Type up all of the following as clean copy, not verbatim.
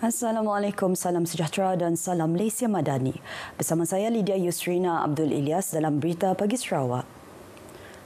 Assalamualaikum, salam sejahtera dan salam Malaysia Madani. Bersama saya Lydia Yusrina Abdul Ilyas dalam Berita Pagi Sarawak.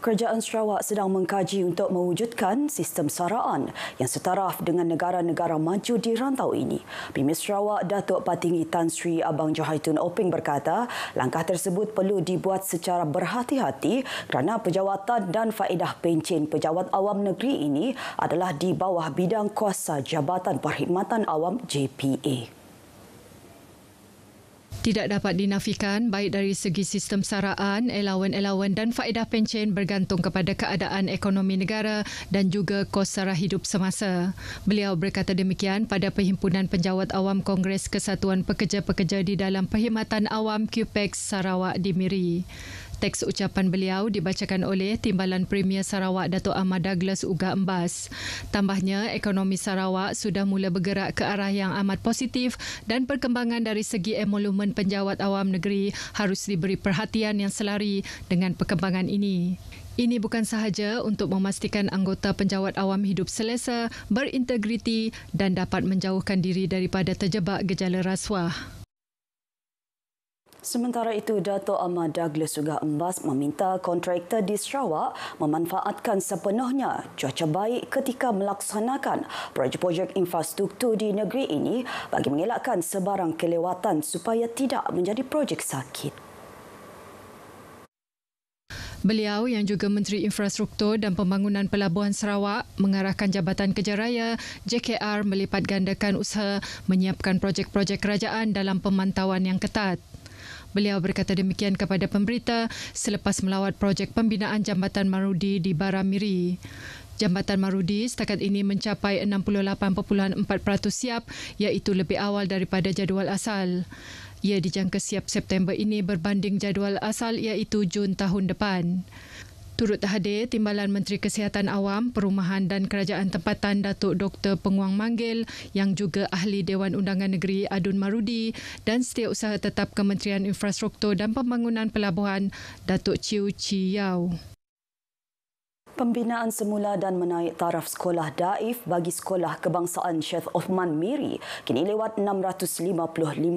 Kerajaan Sarawak sedang mengkaji untuk mewujudkan sistem saraan yang setaraf dengan negara-negara maju di rantau ini. Premier Sarawak Datuk Patinggi Tan Sri Abang Jahaitun Oping berkata, langkah tersebut perlu dibuat secara berhati-hati kerana pejawatan dan faedah pencen pejabat awam negeri ini adalah di bawah bidang kuasa Jabatan Perkhidmatan Awam JPA. Tidak dapat dinafikan baik dari segi sistem saraan, elawan-elawan dan faedah pencen bergantung kepada keadaan ekonomi negara dan juga kos sara hidup semasa. Beliau berkata demikian pada Perhimpunan Penjawat Awam Kongres Kesatuan Pekerja-Pekerja di dalam Perkhidmatan Awam QPEX Sarawak di Miri. Teks ucapan beliau dibacakan oleh Timbalan Premier Sarawak Datuk Ahmad Douglas Uga Embas. Tambahnya, ekonomi Sarawak sudah mula bergerak ke arah yang amat positif dan perkembangan dari segi emolumen penjawat awam negeri harus diberi perhatian yang selari dengan perkembangan ini. Ini bukan sahaja untuk memastikan anggota penjawat awam hidup selesa, berintegriti dan dapat menjauhkan diri daripada terjebak gejala rasuah. Sementara itu, Datuk Ahmad Douglas Uga Embas meminta kontraktor di Sarawak memanfaatkan sepenuhnya cuaca baik ketika melaksanakan projek-projek infrastruktur di negeri ini bagi mengelakkan sebarang kelewatan supaya tidak menjadi projek sakit. Beliau yang juga Menteri Infrastruktur dan Pembangunan Pelabuhan Sarawak mengarahkan Jabatan Kerja Raya JKR melipat gandakan usaha menyiapkan projek-projek kerajaan dalam pemantauan yang ketat. Beliau berkata demikian kepada pemberita selepas melawat projek pembinaan Jambatan Marudi di Baramiri. Jambatan Marudi setakat ini mencapai 68.4% siap, iaitu lebih awal daripada jadual asal. Ia dijangka siap September ini berbanding jadual asal iaitu Jun tahun depan. Turut hadir Timbalan Menteri Kesihatan Awam, Perumahan dan Kerajaan Tempatan Datuk Dr. Penguang Manggil yang juga Ahli Dewan Undangan Negeri Adun Marudi dan Setiausaha Tetap Kementerian Infrastruktur dan Pembangunan Pelabuhan Datuk Chiu Chi Yau. Pembinaan semula dan menaik taraf sekolah daif bagi Sekolah Kebangsaan Sheikh Othman Miri kini lewat 655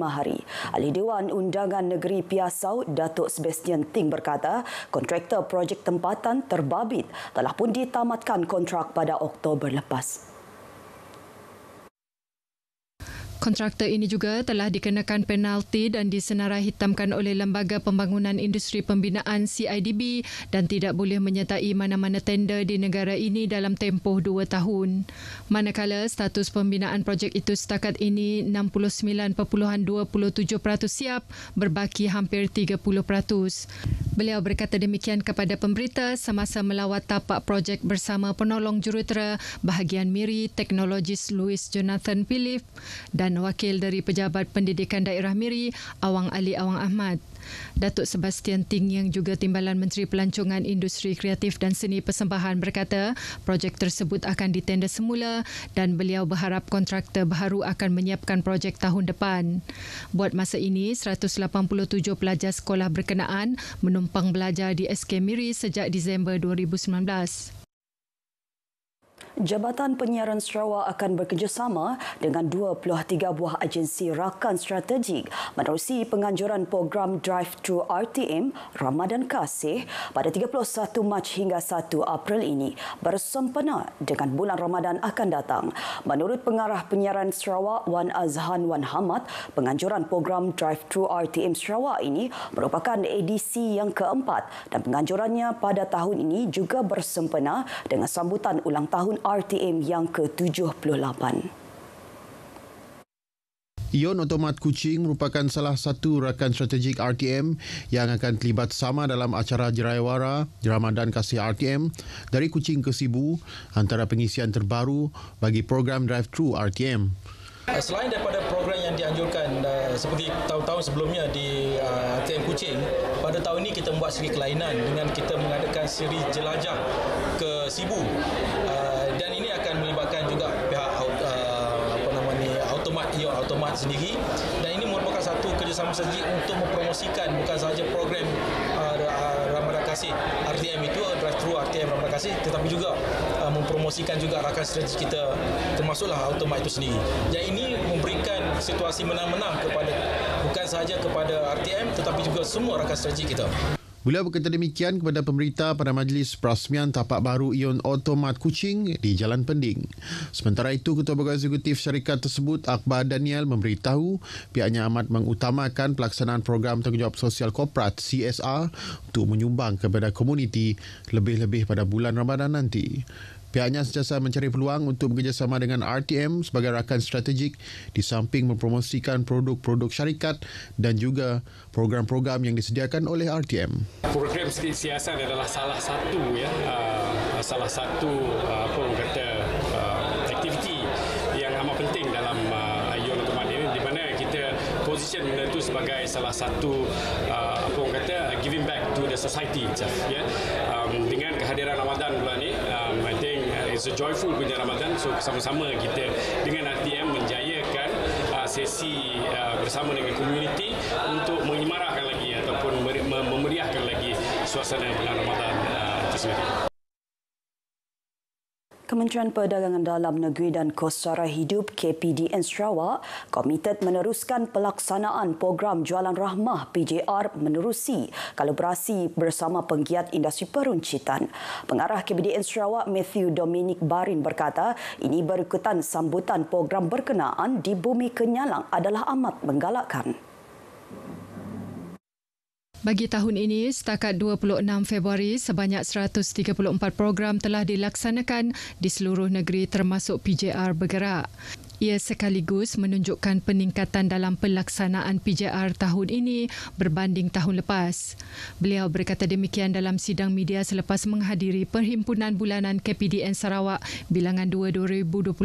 hari. Ahli Dewan Undangan Negeri Piasau, Datuk Sebastian Ting berkata, kontraktor projek tempatan terbabit telah pun ditamatkan kontrak pada Oktober lepas. Kontraktor ini juga telah dikenakan penalti dan disenarai hitamkan oleh Lembaga Pembangunan Industri Pembinaan CIDB dan tidak boleh menyertai mana-mana tender di negara ini dalam tempoh 2 tahun. Manakala status pembinaan projek itu setakat ini 69.27% siap, berbaki hampir 30%. Beliau berkata demikian kepada pemberita semasa melawat tapak projek bersama penolong jurutera bahagian Miri Teknologis Louis Jonathan Philip dan wakil dari Pejabat Pendidikan Daerah Miri, Awang Ali Awang Ahmad. Datuk Sebastian Ting yang juga Timbalan Menteri Pelancongan Industri Kreatif dan Seni Persembahan berkata projek tersebut akan ditender semula dan beliau berharap kontraktor baharu akan menyiapkan projek tahun depan. Buat masa ini, 187 pelajar sekolah berkenaan menumpang belajar di SK Miri sejak Disember 2019. Jabatan Penyiaran Sarawak akan bekerjasama dengan 23 buah agensi rakan strategik menerusi penganjuran program Drive-Thru RTM Ramadan Kasih pada 31 Mac hingga 1 April ini bersempena dengan bulan Ramadan akan datang. Menurut Pengarah Penyiaran Sarawak Wan Azhan Wan Hamad, penganjuran program Drive-Thru RTM Sarawak ini merupakan edisi yang keempat dan penganjurannya pada tahun ini juga bersempena dengan sambutan ulang tahun RTM yang ke-78. Ion Otomat Kuching merupakan salah satu rakan strategik RTM yang akan terlibat sama dalam acara Jeraiwara Ramadan Kasih RTM dari Kuching ke Sibu antara pengisian terbaru bagi program Drive-Thru RTM. Selain daripada program yang dianjurkan seperti tahun-tahun sebelumnya di RTM Kuching, pada tahun ini kita membuat siri kelainan dengan kita mengadakan siri jelajah ke Sibu dan ini akan melibatkan juga pihak automat sendiri dan ini merupakan satu kerjasama strategik untuk mempromosikan bukan sahaja program Ramadan Kasih RTM itu Drive-Thru RTM Ramadan Kasih tetapi juga mempromosikan juga rakan strategik kita termasuklah automat itu sendiri. Dan ini memberikan situasi menang-menang bukan sahaja kepada RTM tetapi juga semua rakan strategi kita. Beliau berkata demikian kepada pemberita pada majlis perasmian tapak baru Ion Automat Kuching di Jalan Pending. Sementara itu, Ketua Pegawai Eksekutif syarikat tersebut, Akbar Daniel, memberitahu pihaknya amat mengutamakan pelaksanaan program tanggungjawab sosial korporat CSR untuk menyumbang kepada komuniti lebih-lebih pada bulan Ramadan nanti. Pihaknya sentiasa mencari peluang untuk bekerjasama dengan RTM sebagai rakan strategik di samping mempromosikan produk-produk syarikat dan juga program-program yang disediakan oleh RTM. Program siasat adalah salah satu aktiviti yang amat penting dalam Ion Automat ini, di mana kita position benda itu sebagai salah satu giving back to the society itself. Dengan kehadiran Ramadan bulan ini, I think it's a joyful punya Ramadan. So sama-sama kita dengan RTM menjayakan sesi bersama dengan komuniti untuk menyemarakkan lagi ataupun memeriahkan lagi suasana bulan Ramadan itu sendiri. Kementerian Perdagangan Dalam Negeri dan Kos Sara Hidup KPDN Sarawak komited meneruskan pelaksanaan program Jualan Rahmah PJR menerusi kolaborasi bersama penggiat industri peruncitan. Pengarah KPDN Sarawak Matthew Dominic Barin berkata ini berikutan sambutan program berkenaan di Bumi Kenyalang adalah amat menggalakkan. Bagi tahun ini, setakat 26 Februari, sebanyak 134 program telah dilaksanakan di seluruh negeri termasuk PJR bergerak. Ia sekaligus menunjukkan peningkatan dalam pelaksanaan PJR tahun ini berbanding tahun lepas. Beliau berkata demikian dalam sidang media selepas menghadiri Perhimpunan Bulanan KPDN Sarawak Bilangan 2 2024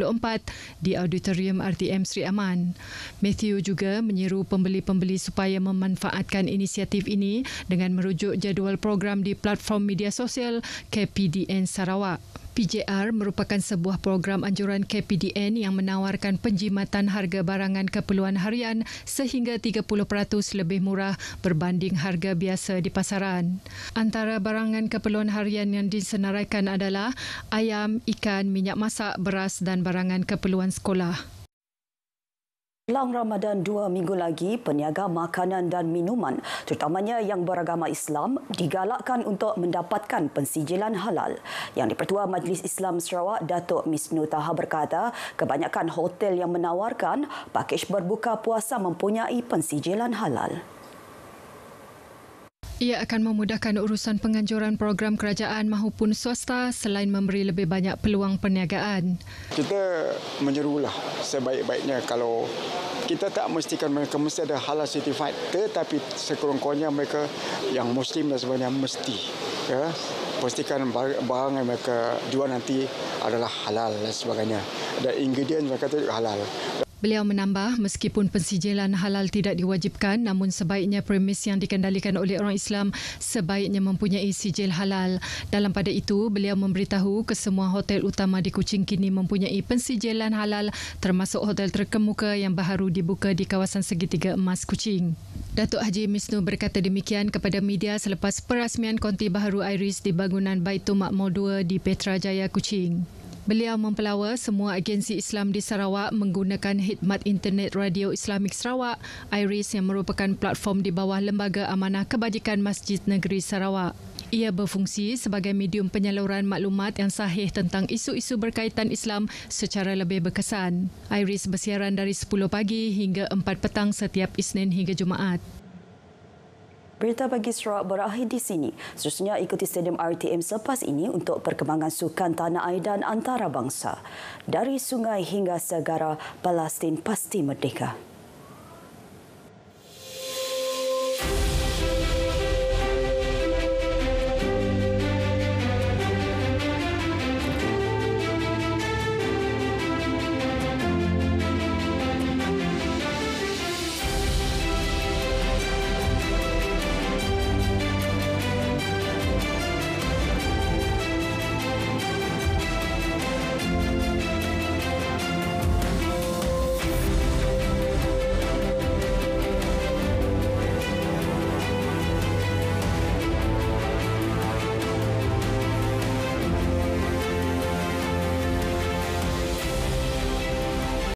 di Auditorium RTM Sri Aman. Matthew juga menyeru pembeli-pembeli supaya memanfaatkan inisiatif ini dengan merujuk jadual program di platform media sosial KPDN Sarawak. PJR merupakan sebuah program anjuran KPDN yang menawarkan penjimatan harga barangan keperluan harian sehingga 30% lebih murah berbanding harga biasa di pasaran. Antara barangan keperluan harian yang disenaraikan adalah ayam, ikan, minyak masak, beras dan barangan keperluan sekolah. Jelang Ramadan 2 minggu lagi, peniaga makanan dan minuman, terutamanya yang beragama Islam, digalakkan untuk mendapatkan pensijilan halal. Yang di-Pertua Majlis Islam Sarawak, Datuk Misnu Taha berkata, kebanyakan hotel yang menawarkan pakej berbuka puasa mempunyai pensijilan halal. Ia akan memudahkan urusan penganjuran program kerajaan maupun swasta selain memberi lebih banyak peluang perniagaan. Kita menyerulah sebaik-baiknya kalau kita tak mestikan mereka mesti ada halal certified, tetapi sekurang-kurangnya mereka yang Muslim dan sebagainya mesti pastikan barang yang mereka jual nanti adalah halal dan sebagainya. Dan ingredient mereka itu halal. Beliau menambah, meskipun pensijilan halal tidak diwajibkan, namun sebaiknya premis yang dikendalikan oleh orang Islam sebaiknya mempunyai sijil halal. Dalam pada itu, beliau memberitahu kesemua hotel utama di Kuching kini mempunyai pensijilan halal termasuk hotel terkemuka yang baru dibuka di kawasan Segitiga Emas Kuching. Datuk Haji Misnu berkata demikian kepada media selepas perasmian konti baharu Iris di bangunan Baitul Makmur 2 di Petrajaya Kuching. Beliau mempelawa semua agensi Islam di Sarawak menggunakan khidmat internet Radio Islamik Sarawak, IRIS yang merupakan platform di bawah Lembaga Amanah Kebajikan Masjid Negeri Sarawak. Ia berfungsi sebagai medium penyaluran maklumat yang sahih tentang isu-isu berkaitan Islam secara lebih berkesan. IRIS bersiaran dari 10 pagi hingga 4 petang setiap Isnin hingga Jumaat. Berita pagi Sarawak berakhir di sini. Seterusnya ikuti Stadium RTM selepas ini untuk perkembangan sukan tanah air dan antarabangsa. Dari sungai hingga segara, Palestin pasti merdeka.